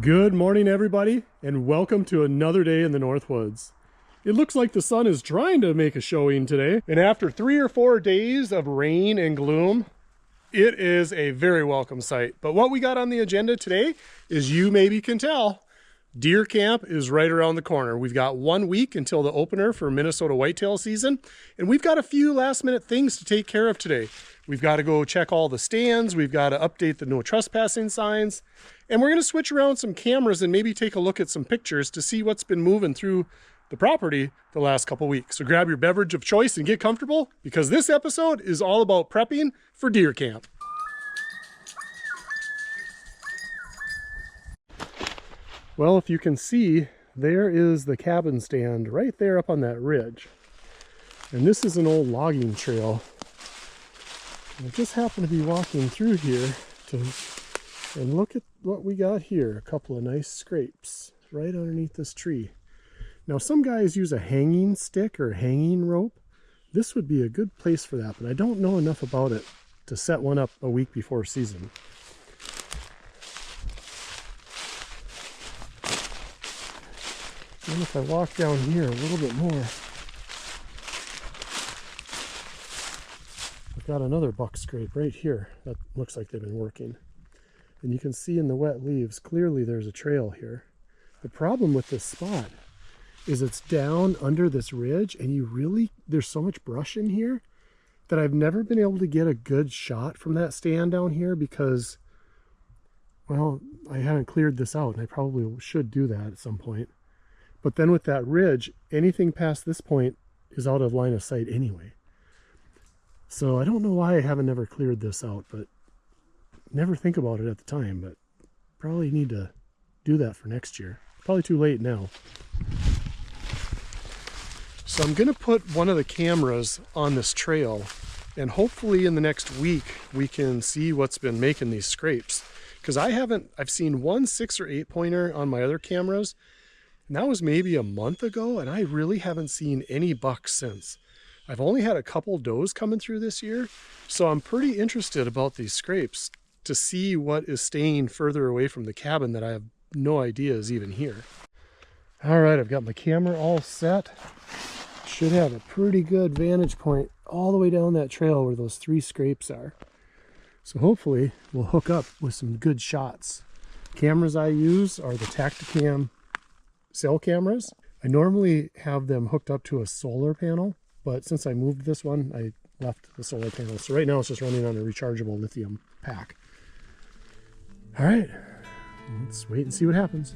Good morning, everybody, and welcome to another day in the Northwoods. It looks like the sun is trying to make a showing today, and after 3 or 4 days of rain and gloom, it is a very welcome sight. But what we got on the agenda today is, you maybe can tell, deer camp is right around the corner. We've got 1 week until the opener for Minnesota whitetail season, and we've got a few last minute things to take care of today. We've got to go check all the stands, we've got to update the no trespassing signs, and we're going to switch around some cameras and maybe take a look at some pictures to see what's been moving through the property the last couple weeks. So grab your beverage of choice and get comfortable, because this episode is all about prepping for deer camp. Well, if you can see, there is the cabin stand right there up on that ridge. And this is an old logging trail. I just happened to be walking through here and look at what we got here. A couple of nice scrapes right underneath this tree. Now, some guys use a hanging stick or hanging rope. This would be a good place for that, but I don't know enough about it to set one up a week before season. And if I walk down here a little bit more, I've got another buck scrape right here that looks like they've been working. And you can see in the wet leaves, clearly there's a trail here. The problem with this spot is it's down under this ridge, and there's so much brush in here that I've never been able to get a good shot from that stand down here because, well, I haven't cleared this out, and I probably should do that at some point. But then with that ridge, anything past this point is out of line of sight anyway. So I don't know why I haven't never cleared this out, but never think about it at the time, but probably need to do that for next year. Probably too late now. So I'm going to put one of the cameras on this trail, and hopefully in the next week we can see what's been making these scrapes. Because I've seen one 6 or 8 pointer on my other cameras, and that was maybe a month ago, and I really haven't seen any bucks since. I've only had a couple does coming through this year, so I'm pretty interested about these scrapes to see what is staying further away from the cabin that I have no idea is even here. All right, I've got my camera all set. Should have a pretty good vantage point all the way down that trail where those 3 scrapes are. So hopefully we'll hook up with some good shots. Cameras I use are the Tacticam cell cameras. I normally have them hooked up to a solar panel, but since I moved this one, I left the solar panel. So right now it's just running on a rechargeable lithium pack. All right, let's wait and see what happens.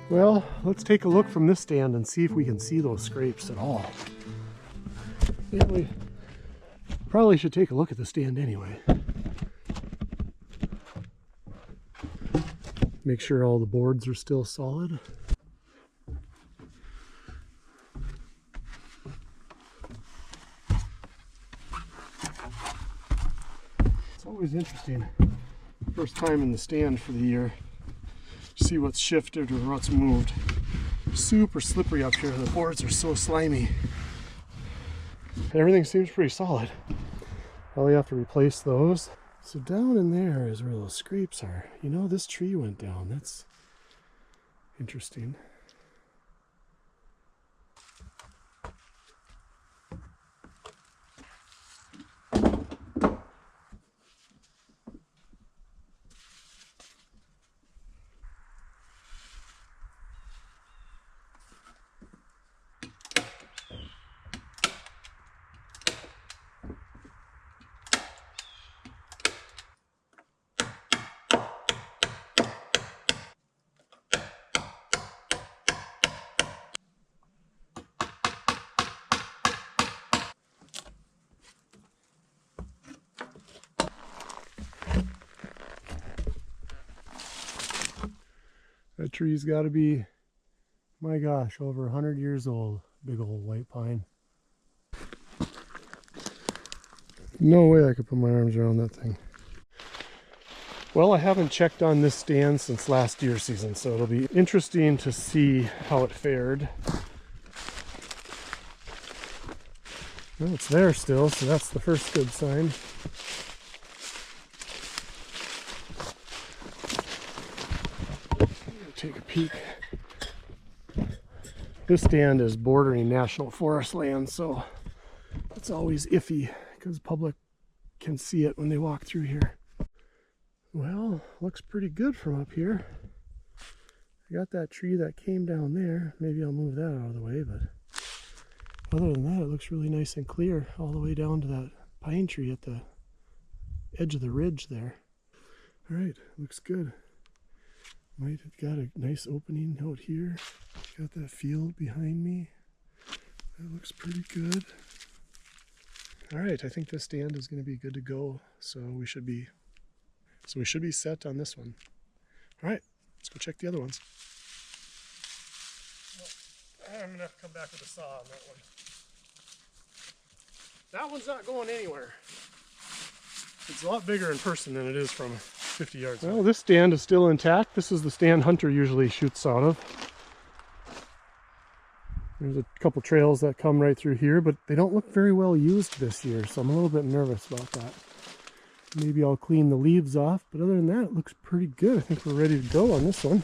Well, let's take a look from this stand and see if we can see those scrapes at all. Yeah, we probably should take a look at the stand anyway. Make sure all the boards are still solid. It's always interesting, first time in the stand for the year, see what's shifted or what's moved. Super slippery up here. The boards are so slimy. Everything seems pretty solid. Probably have to replace those. So down in there is where those scrapes are. You know, this tree went down. That's interesting. That tree's got to be, my gosh, over 100 years old. Big old white pine. No way I could put my arms around that thing. Well, I haven't checked on this stand since last deer season, so it'll be interesting to see how it fared. Well, it's there still, so that's the first good sign. Take a peek. This stand is bordering national forest land, so it's always iffy because public can see it when they walk through here. Well, looks pretty good from up here. I got that tree that came down there. Maybe I'll move that out of the way, but other than that, it looks really nice and clear all the way down to that pine tree at the edge of the ridge there. All right, looks good. Might have got a nice opening out here. Got that field behind me. That looks pretty good. All right, I think this stand is going to be good to go. So we should be set on this one. All right, let's go check the other ones. Well, I'm going to have to come back with a saw on that one. That one's not going anywhere. It's a lot bigger in person than it is from 50 yards away. Well, this stand is still intact. This is the stand Hunter usually shoots out of. There's a couple trails that come right through here, but they don't look very well used this year, so I'm a little bit nervous about that. Maybe I'll clean the leaves off, but other than that, it looks pretty good. I think we're ready to go on this one.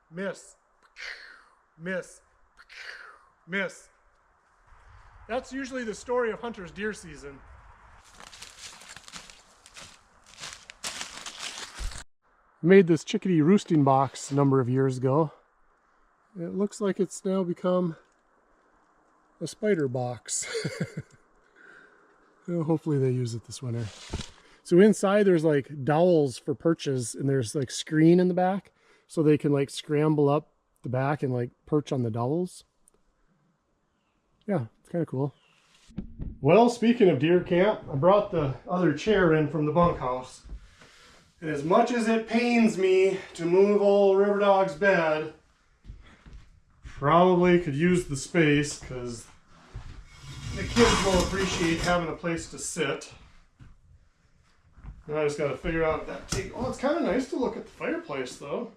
Miss, miss, miss. That's usually the story of Hunter's deer season. Made this chickadee roosting box a number of years ago. It looks like it's now become a spider box. Well, hopefully they use it this winter. So inside there's like dowels for perches, and there's like screen in the back, so they can like scramble up the back and like perch on the dowels. Yeah, it's kind of cool. Well, speaking of deer camp, I brought the other chair in from the bunkhouse. And as much as it pains me to move old River Dog's bed, probably could use the space because the kids will appreciate having a place to sit. Now I just got to figure out that take. Oh, it's kind of nice to look at the fireplace though.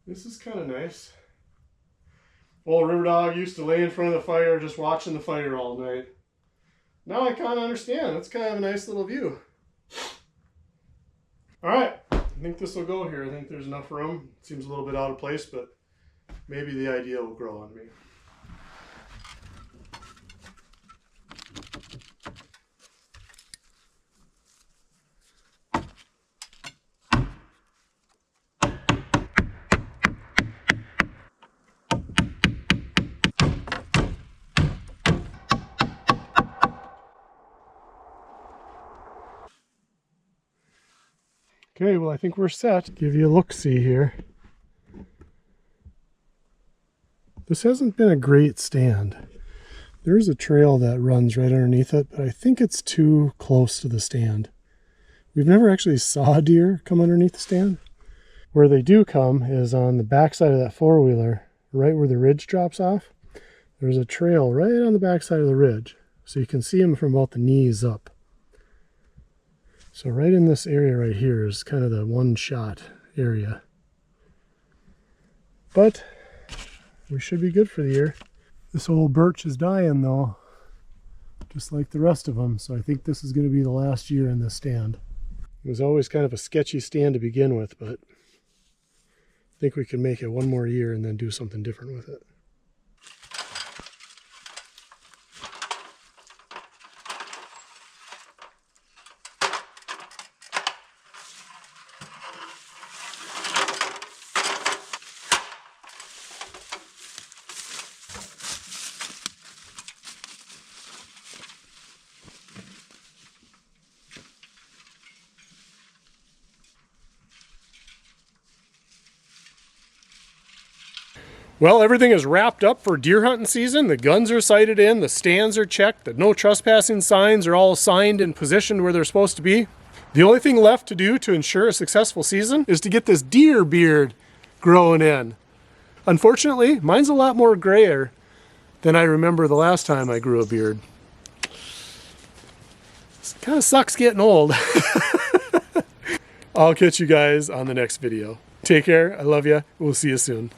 This is kind of nice. Old River Dog used to lay in front of the fire just watching the fire all night. Now I kind of understand. It's kind of a nice little view. All right, I think this will go here. I think there's enough room. It seems a little bit out of place, but maybe the idea will grow on me. Okay, well I think we're set. Give you a look-see here. This hasn't been a great stand. There's a trail that runs right underneath it, but I think it's too close to the stand. We've never actually saw a deer come underneath the stand. Where they do come is on the backside of that four-wheeler, right where the ridge drops off. There's a trail right on the backside of the ridge, so you can see them from about the knees up. So right in this area right here is kind of the one-shot area. But we should be good for the year. This old birch is dying though, just like the rest of them. So I think this is going to be the last year in this stand. It was always kind of a sketchy stand to begin with, but I think we can make it one more year and then do something different with it. Well, everything is wrapped up for deer hunting season. The guns are sighted in, the stands are checked, the no trespassing signs are all signed and positioned where they're supposed to be. The only thing left to do to ensure a successful season is to get this deer beard growing in. Unfortunately, mine's a lot more grayer than I remember the last time I grew a beard. It kind of sucks getting old. I'll catch you guys on the next video. Take care. I love you. We'll see you soon.